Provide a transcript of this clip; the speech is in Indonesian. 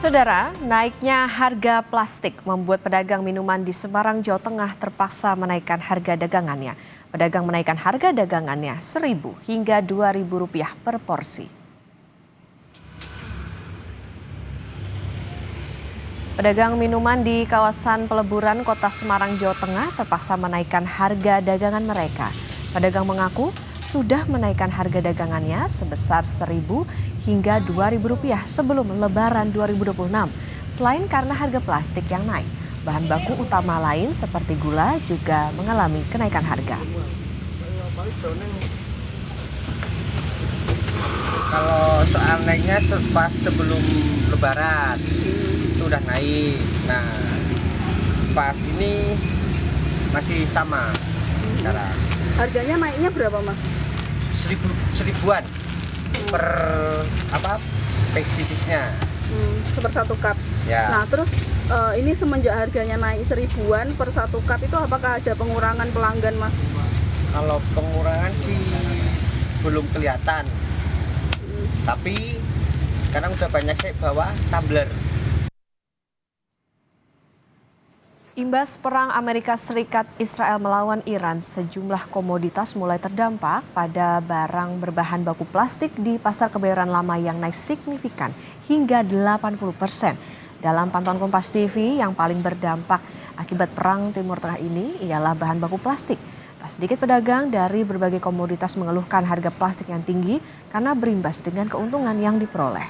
Saudara, naiknya harga plastik membuat pedagang minuman di Semarang, Jawa Tengah terpaksa menaikkan harga dagangannya. Pedagang menaikkan harga dagangannya Rp1.000 hingga Rp2.000 per porsi. Pedagang minuman di kawasan Peleburan, Kota Semarang, Jawa Tengah terpaksa menaikkan harga dagangan mereka. Pedagang mengaku sudah menaikkan harga dagangannya sebesar Rp1.000 hingga Rp2.000 sebelum Lebaran 2026. Selain karena harga plastik yang naik, bahan baku utama lain seperti gula juga mengalami kenaikan harga. Kalau soal naiknya pas sebelum Lebaran itu udah naik. Nah, pas ini masih sama sekarang. Harganya naiknya berapa, Mas? Seribuan per package-nya. Per 1 cup. Ya. Nah, terus ini semenjak harganya naik Rp1.000-an per 1 cup itu apakah ada pengurangan pelanggan, Mas? Kalau pengurangan sih belum kelihatan. Tapi sekarang udah banyak yang bawa tumbler. Imbas perang Amerika Serikat Israel melawan Iran, sejumlah komoditas mulai terdampak pada barang berbahan baku plastik di Pasar Kebayoran Lama yang naik signifikan hingga 80%. Dalam pantauan Kompas TV, yang paling berdampak akibat perang Timur Tengah ini ialah bahan baku plastik. Tak sedikit pedagang dari berbagai komoditas mengeluhkan harga plastik yang tinggi karena berimbas dengan keuntungan yang diperoleh.